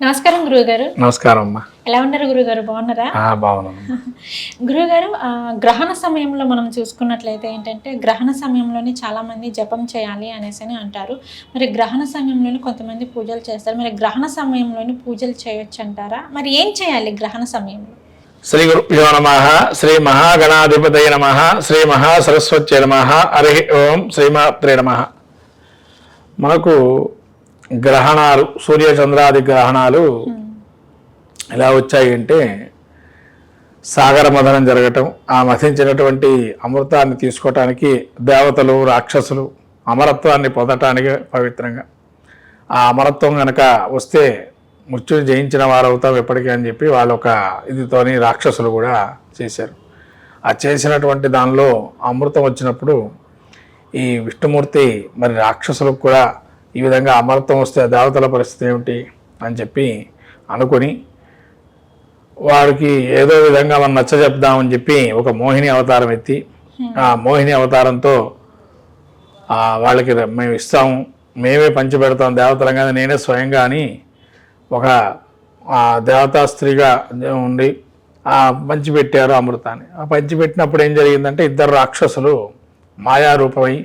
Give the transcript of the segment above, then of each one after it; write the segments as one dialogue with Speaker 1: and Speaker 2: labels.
Speaker 1: నమస్కారం గురువుగారు.
Speaker 2: నమస్కారం అమ్మా.
Speaker 1: ఎలా ఉన్నారు గురువుగారు? బాగున్నారా?
Speaker 2: బాగున్నాను
Speaker 1: గురువుగారు, గ్రహణ సమయంలో మనం చూసుకున్నట్లయితే ఏంటంటే గ్రహణ సమయంలోనే చాలామంది జపం చేయాలి అనేసి అని అంటారు. మరి గ్రహణ సమయంలోనే కొంతమంది పూజలు చేస్తారు. మరి గ్రహణ సమయంలోని పూజలు చేయొచ్చు అంటారా? మరి ఏం చేయాలి గ్రహణ సమయంలో?
Speaker 2: శ్రీ గురుభ్యో నమః. శ్రీ మహాగణాధిపతయ నమః. శ్రీ మహాసరస్వత్యై నమః. హరి ఓం. శ్రీమాత్రే నమః. మనకు గ్రహణాలు, సూర్యచంద్రాది గ్రహణాలు ఎలా వచ్చాయి అంటే, సాగర మథనం జరగటం, ఆ మథించినటువంటి అమృతాన్ని తీసుకోవటానికి దేవతలు, రాక్షసులు అమరత్వాన్ని పొందటానికి పవిత్రంగా, ఆ అమరత్వం కనుక వస్తే మృత్యుని జయించిన వారు అవుతాం ఎప్పటికీ అని చెప్పి వాళ్ళు ఒక ఇదితోని రాక్షసులు కూడా చేశారు. ఆ చేసినటువంటి దానిలో అమృతం వచ్చినప్పుడు ఈ విష్ణుమూర్తి మరి రాక్షసులకు కూడా ఈ విధంగా అమృతం వస్తే దేవతల పరిస్థితి ఏమిటి అని చెప్పి అనుకొని వాడికి ఏదో విధంగా మనం నచ్చజెప్దామని చెప్పి ఒక మోహిని అవతారం ఎత్తి, ఆ మోహిని అవతారంతో వాళ్ళకి మేము ఇస్తాము, మేమే పంచి పెడతాం దేవతలంగా, నేనే స్వయంగా అని ఒక దేవతా స్త్రీగా ఉండి పంచిపెట్టారు అమృతాన్ని. ఆ పంచిపెట్టినప్పుడు ఏం జరిగిందంటే, ఇద్దరు రాక్షసులు మాయారూపమై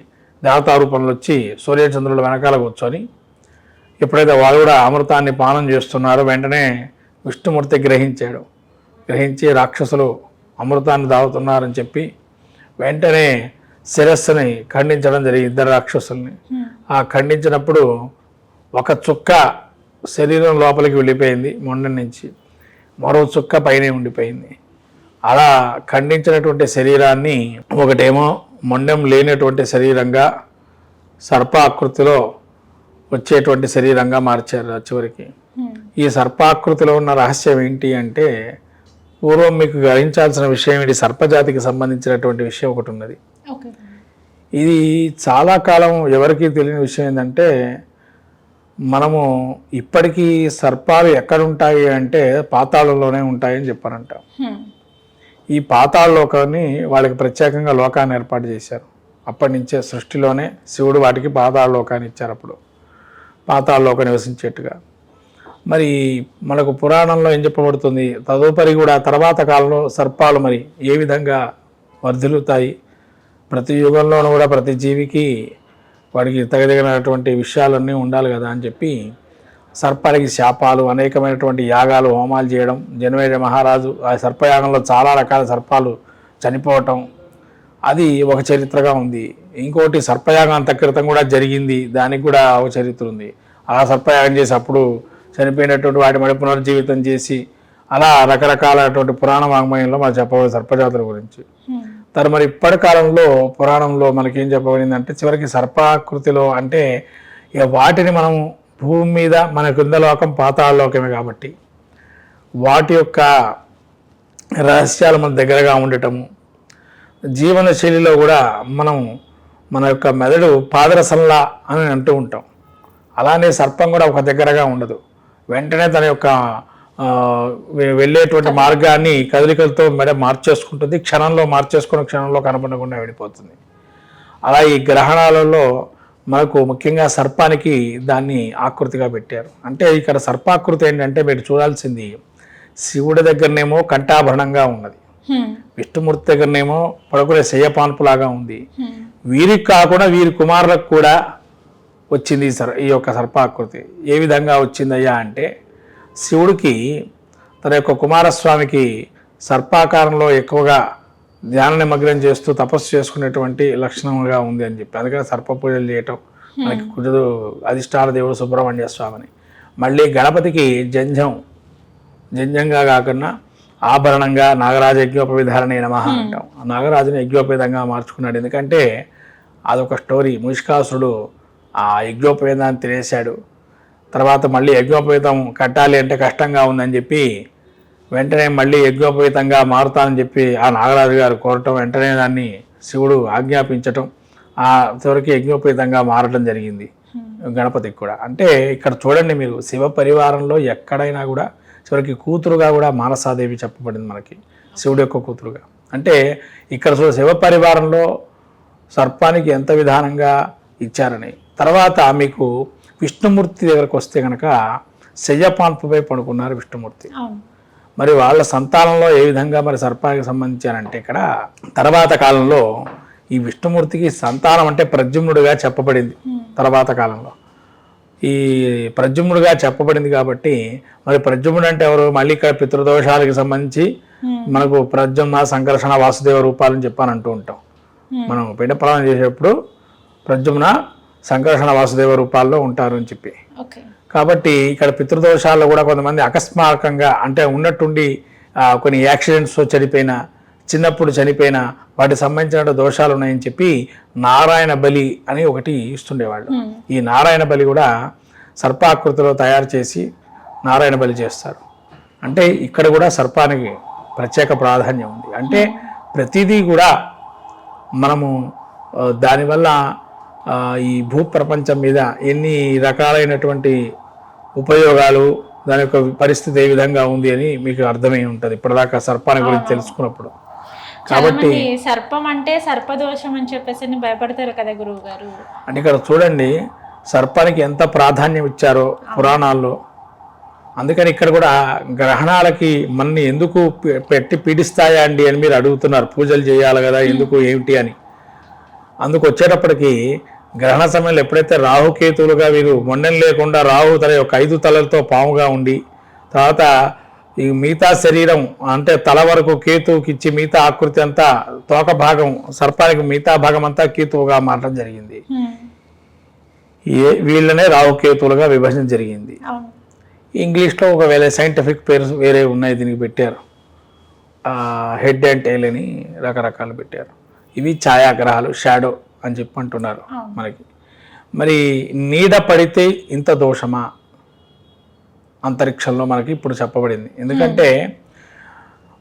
Speaker 2: దేవతా రూపంలో వచ్చి సూర్యచంద్రుల వెనకాల కూర్చొని ఎప్పుడైతే వాళ్ళు కూడా అమృతాన్ని పానం చేస్తున్నారో వెంటనే విష్ణుమూర్తి గ్రహించి రాక్షసులు అమృతాన్ని తాగుతున్నారని చెప్పి వెంటనే శిరస్సుని ఖండించడం జరిగింది, ఇద్దరు రాక్షసుల్ని. ఆ ఖండించినప్పుడు ఒక చుక్క శరీరం లోపలికి వెళ్ళిపోయింది మొండం నుంచి, మరో చుక్క పైనే ఉండిపోయింది. అలా ఖండించినటువంటి శరీరాన్ని ఒకటేమో మొండెం లేనటువంటి శరీరంగా, సర్పాకృతిలో వచ్చేటువంటి శరీరంగా మార్చారు చివరికి. ఈ సర్పాకృతిలో ఉన్న రహస్యం ఏంటి అంటే, పూర్వం మీకు గ్రహించాల్సిన విషయం, ఇది సర్పజాతికి సంబంధించినటువంటి విషయం ఒకటి ఉన్నది. ఇది చాలా కాలం ఎవరికీ తెలియని విషయం ఏంటంటే, మనము ఇప్పటికీ సర్పాలు ఎక్కడుంటాయి అంటే పాతాళంలోనే ఉంటాయని చెప్పారంట. ఈ పాతాళ లోకాన్ని వాళ్ళకి ప్రత్యేకంగా లోకాన్ని ఏర్పాటు చేశారు. అప్పటి నుంచే సృష్టిలోనే శివుడు వాటికి పాతాళ లోకాన్ని ఇచ్చారు. అప్పుడు పాతాళ లోకం నివసించేట్టుగా. మరి మనకు పురాణంలో ఏం చెప్పబడుతుంది, తదుపరి కూడా తర్వాత కాలంలో సర్పాలు మరి ఏ విధంగా వర్ధిల్లుతాయి, ప్రతి యుగంలోనూ కూడా ప్రతి జీవికి వాడికి తగినటువంటి విషయాలన్నీ ఉండాలి కదా అని చెప్పి సర్పాలకి శాపాలు, అనేకమైనటువంటి యాగాలు, హోమాలు చేయడం. జనమేజయ మహారాజు ఆ సర్పయాగంలో చాలా రకాల సర్పాలు చనిపోవటం, అది ఒక చరిత్రగా ఉంది. ఇంకోటి సర్పయాగం అంత క్రితం కూడా జరిగింది, దానికి కూడా ఒక చరిత్ర ఉంది. అలా సర్పయాగం చేసి అప్పుడు చనిపోయినటువంటి వాటి మళ్ళీ పునర్జీవితం చేసి, అలా రకరకాలైనటువంటి పురాణ వాంగ్మయంలో మనం చెప్పబోయే సర్పజాతుల గురించి. మరి ఇప్పటి కాలంలో పురాణంలో మనకేం చెప్పబడిందంటే, చివరికి సర్పాకృతిలో అంటే ఇక వాటిని మనం భూమి మీద మన కింద లోకం పాతాళ లోకమే కాబట్టి వాటి యొక్క రహస్యాలు మన దగ్గరగా ఉండటము, జీవన శైలిలో కూడా మనం మన యొక్క మెదడు పాదరసంలా అని అంటూ ఉంటాం. అలానే సర్పం కూడా ఒక దగ్గరగా ఉండదు, వెంటనే తన యొక్క వెళ్ళేటువంటి మార్గాన్ని కదలికలతో మార్చేసుకుంటుంది, క్షణంలో కనపడకుండా వెళ్ళిపోతుంది. అలా ఈ గ్రహణాలలో మనకు ముఖ్యంగా సర్పానికి దాన్ని ఆకృతిగా పెట్టారు. అంటే ఇక్కడ సర్పాకృతి ఏంటంటే మీరు చూడాల్సింది, శివుడి దగ్గరనేమో కంఠాభరణంగా ఉన్నది, విష్ణుమూర్తి దగ్గరనేమో పడుకునే శయ్యపాన్పులాగా ఉంది. వీరికి కాకుండా వీరి కుమారులకు కూడా వచ్చింది ఈ యొక్క సర్పాకృతి. ఏ విధంగా వచ్చిందయ్యా అంటే, శివుడికి తన యొక్క కుమారస్వామికి సర్పాకారంలో ఎక్కువగా ధ్యాన నిమగ్నం చేస్తూ తపస్సు చేసుకునేటువంటి లక్షణంగా ఉంది అని చెప్పి, అందుకని సర్ప పూజలు చేయటం మనకి కుజుడు అధిష్టాన దేవుడు సుబ్రహ్మణ్య స్వామిని. మళ్ళీ గణపతికి జంజంగా కాకుండా ఆభరణంగా నాగరాజ యజ్ఞోపవిధారణే నమః అంటాం. నాగరాజుని యజ్ఞోపేతంగా మార్చుకున్నాడు. ఎందుకంటే అదొక స్టోరీ. ముష్కాసురుడు ఆ యజ్ఞోపవేదాన్ని తినేశాడు. తర్వాత మళ్ళీ యజ్ఞోపవేతం కట్టాలి అంటే కష్టంగా ఉందని చెప్పి వెంటనే మళ్ళీ యజ్ఞోపవేతంగా మారుతానని చెప్పి ఆ నాగరాజు గారు కోరటం, వెంటనే దాన్ని శివుడు ఆజ్ఞాపించటం, ఆ చివరికి యజ్ఞోపేతంగా మారడం జరిగింది గణపతికి కూడా. అంటే ఇక్కడ చూడండి మీరు, శివ పరివారంలో ఎక్కడైనా కూడా చివరికి కూతురుగా కూడా మానసాదేవి చెప్పబడింది మనకి, శివుడు యొక్క కూతురుగా. అంటే ఇక్కడ శివ పరివారంలో సర్పానికి ఎంత విధానంగా ఇచ్చారని. తర్వాత మీకు విష్ణుమూర్తి దగ్గరకు వస్తే కనుక శయ్యపాన్పుపై పడుకున్నారు విష్ణుమూర్తి.
Speaker 1: అవును.
Speaker 2: మరి వాళ్ళ సంతానంలో ఏ విధంగా మరి సర్పానికి సంబంధించారంటే ఇక్కడ తర్వాత కాలంలో ఈ విష్ణుమూర్తికి సంతానం అంటే ప్రద్యుమ్నుడిగా చెప్పబడింది. తర్వాత కాలంలో ఈ ప్రద్యుమ్నుడిగా చెప్పబడింది కాబట్టి మరి ప్రద్యుమ్నుడు అంటే ఎవరు? మళ్ళీ ఇక్కడ పితృదోషాలకు సంబంధించి మనకు ప్రద్యుమ్న, సంకర్షణ, వాసుదేవ రూపాలని చెప్పని అంటూ ఉంటాం. మనం పిండ ప్రదానం చేసేటప్పుడు ప్రద్యుమ్న, సంకర్షణ, వాసుదేవ రూపాల్లో ఉంటారు అని చెప్పి. కాబట్టి ఇక్కడ పితృదోషాల్లో కూడా కొంతమంది అకస్మాత్తుగా అంటే ఉన్నట్టుండి కొన్ని యాక్సిడెంట్స్ చనిపోయిన, చిన్నప్పుడు చనిపోయిన వాటికి సంబంధించిన దోషాలు ఉన్నాయని చెప్పి నారాయణ బలి అని ఒకటి ఇస్తుండేవాళ్ళు. ఈ నారాయణ బలి కూడా సర్పాకృతిలో తయారు చేసి నారాయణ బలి చేస్తారు. అంటే ఇక్కడ కూడా సర్పానికి ప్రత్యేక ప్రాధాన్యం ఉంది. అంటే ప్రతిదీ కూడా మనము దానివల్ల ఈ భూప్రపంచం మీద ఎన్ని రకాలైనటువంటి ఉపయోగాలు, దాని యొక్క పరిస్థితి ఏ విధంగా ఉంది అని మీకు అర్థమై ఉంటుంది ఇప్పటిదాకా సర్పాన్ని గురించి తెలుసుకున్నప్పుడు. కాబట్టి
Speaker 1: సర్పం అంటే సర్పదోషం అని చెప్పేసి భయపడతారు కదా గురువు గారు.
Speaker 2: అంటే ఇక్కడ చూడండి సర్పానికి ఎంత ప్రాధాన్యం ఇచ్చారో పురాణాల్లో. అందుకని ఇక్కడ కూడా గ్రహణాలకి మనని ఎందుకు పెట్టి పీడిస్తాయా అండి అని మీరు అడుగుతున్నారు. పూజలు చేయాలి కదా, ఎందుకు ఏమిటి అని. అందుకు వచ్చేటప్పటికి గ్రహణ సమయంలో ఎప్పుడైతే రాహుకేతువులుగా వీరు మొండెం లేకుండా రాహు తల యొక్క 5 తలలతో పాముగా ఉండి, తర్వాత ఈ మిగతా శరీరం అంటే తల వరకు కేతువుకి ఇచ్చి మిగతా ఆకృతి అంతా తోక భాగం సర్పానికి మిగతా భాగం అంతా కేతువుగా మారడం జరిగింది. వీళ్ళనే రాహుకేతువులుగా విభజన జరిగింది. ఇంగ్లీష్లో ఒకవేళ సైంటిఫిక్ పేరు వేరే ఉన్నాయి, దీనికి పెట్టారు. హెడ్ అండ్ టైల్ అని రకరకాలు పెట్టారు. ఇవి ఛాయాగ్రహాలు, షాడో అని చెప్పి అంటున్నారు మనకి. మరి నీడ పడితే ఇంత దోషమా అంతరిక్షంలో మనకి ఇప్పుడు చెప్పబడింది. ఎందుకంటే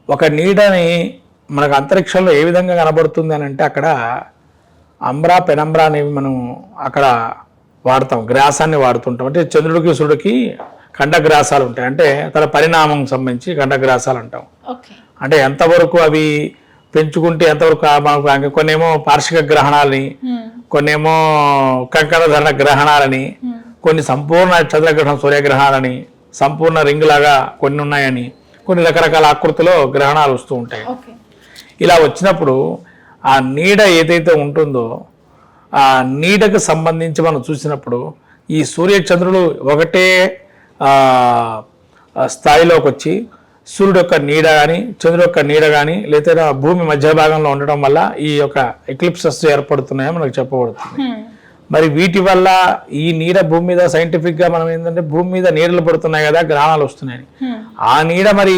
Speaker 2: ఒక నీడని మనకు అంతరిక్షంలో ఏ విధంగా కనబడుతుంది అని అంటే అక్కడ అంబ్రా, పెనంబ్రా అనేవి మనం అక్కడ వాడతాం, గ్రాసాన్ని వాడుతుంటాం. అంటే చంద్రుడికి సూర్యుడికి ఖండగ్రాసాలు ఉంటాయి. అంటే తన పరిణామం సంబంధించి ఖండగ్రాసాలు అంటాం. అంటే ఎంతవరకు అవి పెంచుకుంటే ఎంతవరకు కొన్నేమో పార్షిక గ్రహణాలని, కొన్నేమో కంకణధరణ గ్రహణాలని, కొన్ని సంపూర్ణ చంద్రగ్రహణం, సూర్యగ్రహణాలని, సంపూర్ణ రింగ్ లాగా కొన్ని ఉన్నాయని, కొన్ని రకరకాల ఆకృతిలో గ్రహణాలు వస్తూ ఉంటాయి. ఇలా వచ్చినప్పుడు ఆ నీడ ఏదైతే ఉంటుందో ఆ నీడకు సంబంధించి మనం చూసినప్పుడు ఈ సూర్యచంద్రులు ఒకటే స్థాయిలోకి వచ్చి సూర్యుడు యొక్క నీడ కానీ, చంద్రుడు యొక్క నీడ కానీ, లేదా భూమి మధ్య భాగంలో ఉండటం వల్ల ఈ యొక్క ఎక్లిప్సెస్ ఏర్పడుతున్నాయని మనకు చెప్పబడుతుంది. మరి వీటి వల్ల ఈ నీడ భూమి మీద సైంటిఫిక్గా మనం ఏంటంటే భూమి మీద నీడలు పడుతున్నాయి కదా, గ్రహణాలు వస్తున్నాయని. ఆ నీడ మరి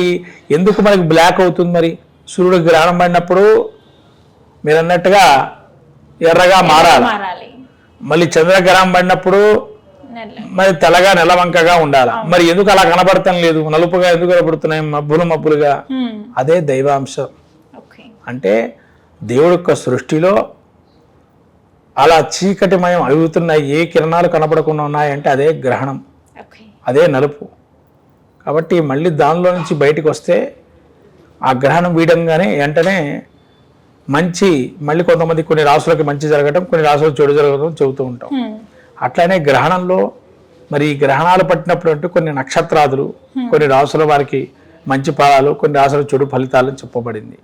Speaker 2: ఎందుకు మనకి బ్లాక్ అవుతుంది? మరి సూర్యుడు గ్రహణం పడినప్పుడు మీరు అన్నట్టుగా ఎర్రగా మారాలి, మళ్ళీ చంద్రగ్రహణం పడినప్పుడు మరి తెల్లగా నెలవంకగా ఉండాలి. మరి ఎందుకు అలా కనబడటం లేదు? నలుపుగా ఎందుకు కనబడుతున్నాయి, మబ్బులుగా? అదే దైవాంశం. అంటే దేవుడి యొక్క సృష్టిలో అలా చీకటిమయం అడుగుతున్నాయి, ఏ కిరణాలు కనబడకుండా ఉన్నాయంటే అదే గ్రహణం, అదే నలుపు. కాబట్టి మళ్ళీ దానిలో నుంచి బయటకు వస్తే ఆ గ్రహణం వీడంగానే వెంటనే మంచి, మళ్ళీ కొంతమంది కొన్ని రాసులకి మంచి జరగడం, కొన్ని రాసులకు చెడు జరగడం చెబుతూ ఉంటాం. అట్లానే గ్రహణంలో మరి గ్రహణాలు పట్టినప్పుడు అంటే కొన్ని నక్షత్రాదులు, కొన్ని రాసుల వారికి మంచి ఫలాలు, కొన్ని రాసుల చెడు ఫలితాలు చెప్పబడింది.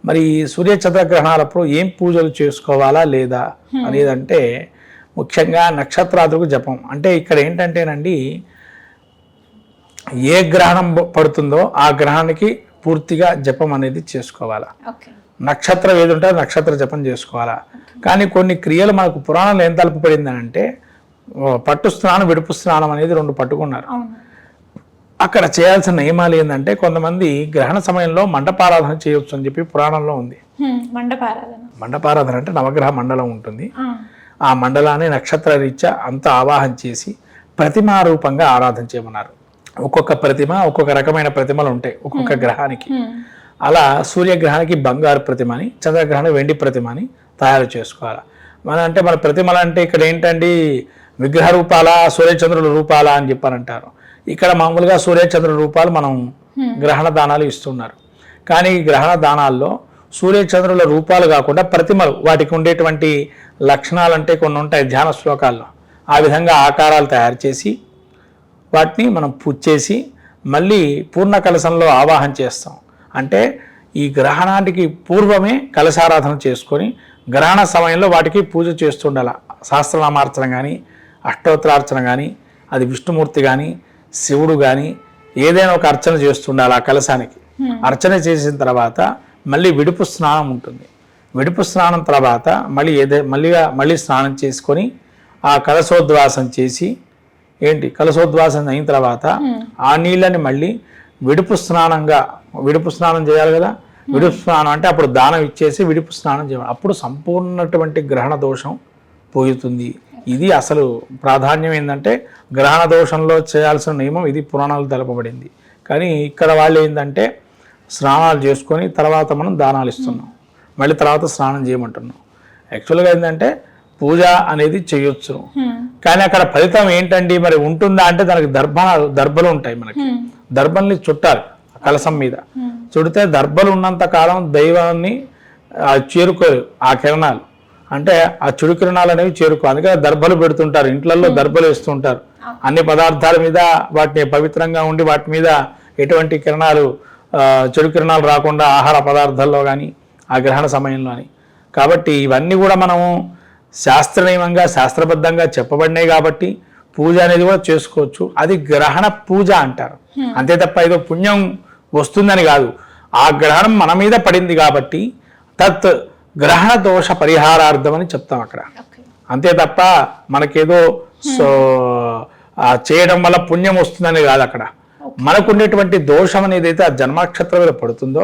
Speaker 2: మరి సూర్య చంద్రగ్రహణాలప్పుడు ఏం పూజలు చేసుకోవాలా లేదా అనేదంటే ముఖ్యంగా నక్షత్రాదులకు జపం. అంటే ఇక్కడ ఏంటంటేనండి ఏ గ్రహణం పడుతుందో ఆ గ్రహానికి పూర్తిగా జపం అనేది చేసుకోవాలా. నక్షత్రం ఏది ఉంటే నక్షత్ర జపం చేసుకోవాలా. కానీ కొన్ని క్రియలు మనకు పురాణంలో ఏం తలపబడింది అంటే పట్టు స్నానం, విడుపు స్నానం అనేది 2 పట్టుకున్నారు. అక్కడ చేయాల్సిన నియమాలు ఏంటంటే కొంతమంది గ్రహణ సమయంలో మండపారాధన చేయవచ్చు అని చెప్పి పురాణంలో ఉంది. మండపారాధన అంటే నవగ్రహ మండలం ఉంటుంది. ఆ మండలాన్ని నక్షత్ర రీత్యా అంతా ఆవాహన చేసి ప్రతిమా రూపంగా ఆరాధన చేయమన్నారు. ఒక్కొక్క ప్రతిమ ఒక్కొక్క రకమైన ప్రతిమలు ఉంటాయి ఒక్కొక్క గ్రహానికి. అలా సూర్యగ్రహానికి బంగారు ప్రతిమని, చంద్రగ్రహానికి వెండి ప్రతిమని తయారు చేసుకోవాలి. మన ప్రతిమలు అంటే ఇక్కడ ఏంటండి విగ్రహ రూపాలా, సూర్యచంద్రుల రూపాలా అని చెప్పారంటారు. ఇక్కడ మామూలుగా సూర్యచంద్రుల రూపాలు మనం గ్రహణ దానాలు ఇస్తున్నారు. కానీ ఈ గ్రహణ దానాల్లో సూర్యచంద్రుల రూపాలు కాకుండా ప్రతిమలు, వాటికి ఉండేటువంటి లక్షణాలు అంటే కొన్ని ఉంటాయి ధ్యాన శ్లోకాల్లో, ఆ విధంగా ఆకారాలు తయారు చేసి వాటిని మనం పూజ చేసి మళ్ళీ పూర్ణ కలశంలో ఆవాహన చేస్తాం. అంటే ఈ గ్రహణానికి పూర్వమే కలశారాధన చేసుకొని గ్రహణ సమయంలో వాటికి పూజ చేస్తుండాల. సహస్రనామార్చన కానీ, అష్టోత్తరార్చన కానీ, అది విష్ణుమూర్తి కానీ, శివుడు కానీ ఏదైనా ఒక అర్చన చేస్తుండాలి ఆ కలశానికి. అర్చన చేసిన తర్వాత మళ్ళీ విడుపు స్నానం ఉంటుంది. విడుపు స్నానం తర్వాత మళ్ళీ స్నానం చేసుకొని ఆ కలశోద్వాసం చేసి కలశోద్వాసం అయిన తర్వాత ఆ నీళ్ళని మళ్ళీ విడుపు స్నానం చేయాలి కదా. విడుపు స్నానం అంటే అప్పుడు దానం ఇచ్చేసి విడుపు స్నానం చేయాలి. అప్పుడు సంపూర్ణటువంటి గ్రహణ దోషం పోతుంది. ఇది అసలు ప్రాధాన్యం ఏంటంటే గ్రహణ దోషంలో చేయాల్సిన నియమం ఇది పురాణాలు తెలపబడింది. కానీ ఇక్కడ వాళ్ళు ఏంటంటే స్నానాలు చేసుకొని తర్వాత మనం దానాలు ఇస్తున్నాం, మళ్ళీ తర్వాత స్నానం చేయమంటున్నాం. యాక్చువల్గా ఏంటంటే పూజ అనేది చేయొచ్చు, కానీ అక్కడ ఫలితం ఏంటండి మరి ఉంటుందా అంటే దానికి దర్భలు ఉంటాయి. మనకి దర్భల్ని చుట్టాలి కలశం మీద. చుడితే దర్భలు ఉన్నంత కాలం దైవాన్ని చేరుకోరు ఆ కిరణాలు. అంటే ఆ చెడు కిరణాలు అనేవి చేరుకో, అందుకని దర్భలు పెడుతుంటారు, ఇంట్లలో దర్భలు వేస్తుంటారు. అన్ని పదార్థాల మీద వాటిని పవిత్రంగా ఉండి వాటి మీద ఎటువంటి కిరణాలు చెడు కిరణాలు రాకుండా ఆహార పదార్థాల్లో కానీ ఆ గ్రహణ సమయంలో అని. కాబట్టి ఇవన్నీ కూడా మనము శాస్త్రనియమంగా శాస్త్రబద్ధంగా చెప్పబడినాయి కాబట్టి పూజ అనేది కూడా చేసుకోవచ్చు. అది గ్రహణ పూజ అంటారు. అంతే తప్ప ఏదో పుణ్యం వస్తుందని కాదు. ఆ గ్రహణం మన మీద పడింది కాబట్టి తత్ గ్రహణ దోష పరిహారార్థం అని చెప్తాం అక్కడ. అంతే తప్ప మనకేదో చేయడం వల్ల పుణ్యం వస్తుందని కాదు. అక్కడ మనకు ఉండేటువంటి దోషం అనేది అయితే ఆ జన్మనక్షత్రం మీద పడుతుందో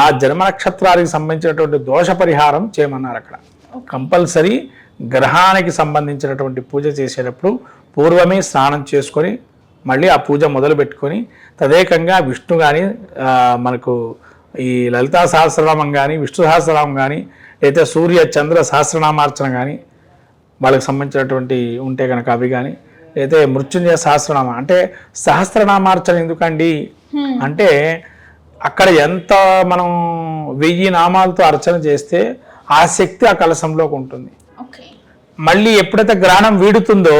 Speaker 2: ఆ జన్మనక్షత్రానికి సంబంధించినటువంటి దోష పరిహారం చేయమన్నారు అక్కడ. కంపల్సరీ గ్రహానికి సంబంధించినటువంటి పూజ చేసేటప్పుడు పూర్వమే స్నానం చేసుకొని మళ్ళీ ఆ పూజ మొదలు పెట్టుకొని తదేకంగా విష్ణు కానీ మనకు ఈ లలితా సహస్రనామం కానీ విష్ణు సహస్రనామం కానీ లేదా సూర్య చంద్ర సహస్రనామార్చన కానీ వాళ్ళకి సంబంధించినటువంటి ఉంటే కనుక అవి కానీ లేదా మృత్యుంజయ సహస్రనామం. అంటే సహస్రనామార్చన ఎందుకండి అంటే అక్కడ ఎంత మనం 1000 నామాలతో అర్చన చేస్తే ఆ శక్తి ఆ కలశంలోకి ఉంటుంది. మళ్ళీ ఎప్పుడైతే గ్రహణం వీడుతుందో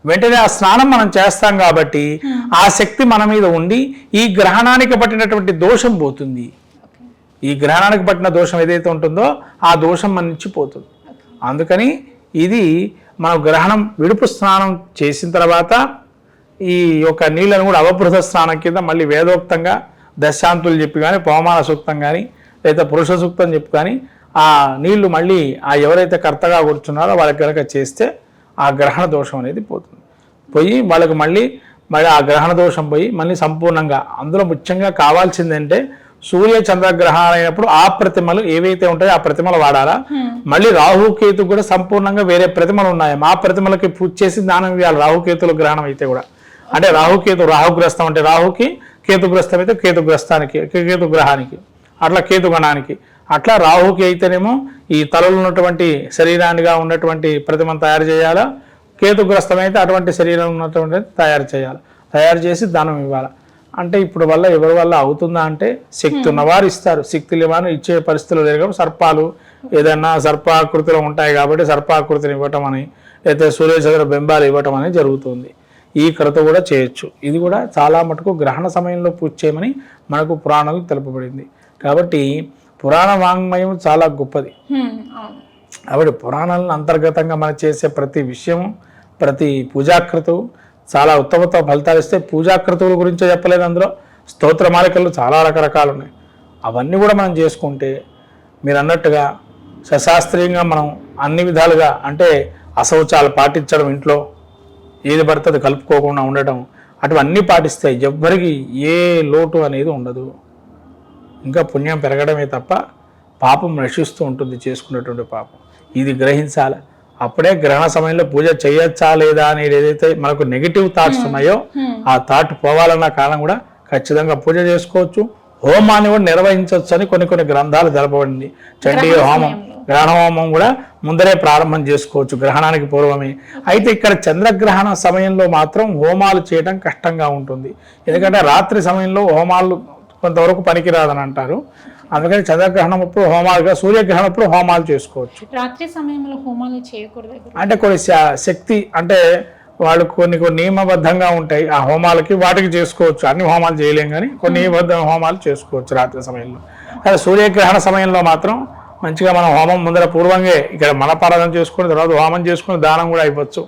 Speaker 2: వెంటనే ఆ స్నానం మనం చేస్తాం కాబట్టి ఆ శక్తి మన మీద ఉండి ఈ గ్రహణానికి పట్టినటువంటి దోషం పోతుంది. ఈ గ్రహణానికి పట్టిన దోషం ఏదైతే ఉంటుందో ఆ దోషం మన నుంచి పోతుంది. అందుకని ఇది మనం గ్రహణం విడుపు స్నానం చేసిన తర్వాత ఈ యొక్క నీళ్ళను కూడా అవబృత స్నానం కింద మళ్ళీ వేదోక్తంగా దశాంతులు చెప్పి కానీ పవమాన సూక్తం కానీ లేదా పురుష సూక్తం చెప్పి కానీ ఆ నీళ్లు మళ్ళీ ఆ ఎవరైతే కర్తగా కూర్చున్నారో వాళ్ళకి కనుక చేస్తే ఆ గ్రహణ దోషం అనేది పోయి వాళ్ళకి మళ్ళీ ఆ గ్రహణ దోషం పోయి మళ్ళీ సంపూర్ణంగా. అందులో ముఖ్యంగా కావాల్సిందంటే సూర్య చంద్రగ్రహణం అయినప్పుడు ఆ ప్రతిమలు ఏవైతే ఉంటాయో ఆ ప్రతిమలు వాడాలా. మళ్ళీ రాహుకేతు కూడా సంపూర్ణంగా వేరే ప్రతిమలు ఉన్నాయి, ఆ ప్రతిమలకి పూజ చేసి దానం ఇవ్వాలి. రాహుకేతుల గ్రహణం అయితే కూడా అంటే రాహుగ్రస్తం అంటే రాహుకి, కేతుగ్రస్తం అయితే కేతుగ్రహానికి అట్లా కేతుగణానికి అట్లా. రాహుకి అయితేనేమో ఈ తలలో ఉన్నటువంటి శరీరానిగా ఉన్నటువంటి ప్రతిమను తయారు చేయాలా, కేతుగ్రస్తం అయితే అటువంటి శరీరం ఉన్నటువంటి తయారు చేసి దానం ఇవ్వాలి. అంటే ఇప్పుడు వల్ల ఎవరి వల్ల అవుతుందా అంటే శక్తి ఉన్నవారు ఇస్తారు, శక్తి లేవారు ఇచ్చే పరిస్థితులు లేదు కాబట్టి సర్పాలు ఏదైనా సర్పాకృతిలో ఉంటాయి కాబట్టి సర్పాకృతిని ఇవ్వటం అని లేదా సూర్యచంద్ర బింబాలు ఇవ్వటం అనేది జరుగుతుంది. ఈ కృత కూడా చేయొచ్చు. ఇది కూడా చాలా మటుకు గ్రహణ సమయంలో పూజ చేయమని మనకు పురాణాలు తెలుపబడింది. కాబట్టి పురాణ వాంగ్మయం చాలా గొప్పది. కాబట్టి పురాణాలను అంతర్గతంగా మనం చేసే ప్రతి విషయం ప్రతి పూజాకృతువు చాలా ఉత్తమ ఫలితాలు ఇస్తే పూజాకృతువుల గురించే చెప్పలేదు. అందులో స్తోత్రమాలికలు చాలా రకరకాలు ఉన్నాయి. అవన్నీ కూడా మనం చేసుకుంటే మీరు అన్నట్టుగా సశాస్త్రీయంగా మనం అన్ని విధాలుగా అంటే అశౌచాలు పాటించడం, ఇంట్లో ఏది పడితే అది కలుపుకోకుండా ఉండటం, అటువన్నీ పాటిస్తే ఎవ్వరికి ఏ లోటు అనేది ఉండదు. ఇంకా పుణ్యం పెరగడమే తప్ప పాపం నశిస్తూ ఉంటుంది చేసుకున్నటువంటి పాపం. ఇది గ్రహించాలి. అప్పుడే గ్రహణ సమయంలో పూజ చేయొచ్చా లేదా అనేది ఏదైతే మనకు నెగిటివ్ థాట్స్ ఉన్నాయో ఆ థాట్ పోవాలన్న కారణం కూడా ఖచ్చితంగా పూజ చేసుకోవచ్చు. హోమాన్ని కూడా నిర్వహించవచ్చు అని కొన్ని గ్రంథాలు తెలపబడింది. చండీ హోమం, గ్రహణ హోమం కూడా ముందరే ప్రారంభం చేసుకోవచ్చు గ్రహణానికి పూర్వమే. అయితే ఇక్కడ చంద్రగ్రహణ సమయంలో మాత్రం హోమాలు చేయడం కష్టంగా ఉంటుంది. ఎందుకంటే రాత్రి సమయంలో హోమాలు కొంతవరకు పనికిరాదని అంటారు. అందుకని చంద్రగ్రహణం అప్పుడు హోమాలుగా, సూర్యగ్రహణం అప్పుడు హోమాలు చేసుకోవచ్చు.
Speaker 1: రాత్రి సమయంలో హోమాలు చేయకూడదు.
Speaker 2: అంటే కొన్ని శక్తి అంటే వాళ్ళు కొన్ని నియమబద్ధంగా ఉంటాయి ఆ హోమాలకి, వాటికి చేసుకోవచ్చు. అన్ని హోమాలు చేయలేం కానీ కొన్ని నియమబద్ధ హోమాలు చేసుకోవచ్చు రాత్రి సమయంలో. అదే సూర్యగ్రహణ సమయంలో మాత్రం మంచిగా మనం హోమం ముందర పూర్వంగా ఇక్కడ మనపారాధన చేసుకుని తర్వాత హోమం చేసుకుని దానం కూడా అయిపోవచ్చు.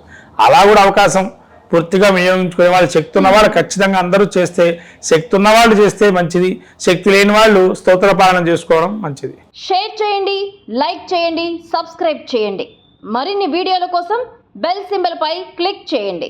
Speaker 2: అలా కూడా అవకాశం పూర్తిగా వినియోగించుకునే వాళ్ళు, శక్తి ఉన్న వాళ్ళు ఖచ్చితంగా అందరూ చేస్తే, శక్తి ఉన్న వాళ్ళు చేస్తే మంచిది, శక్తి లేని వాళ్ళు స్తోత్ర పాలన చేసుకోవడం మంచిది.
Speaker 3: షేర్ చేయండి, లైక్ చేయండి, సబ్స్క్రైబ్ చేయండి. మరిన్ని వీడియోల కోసం బెల్ సింబల్ పై క్లిక్ చేయండి.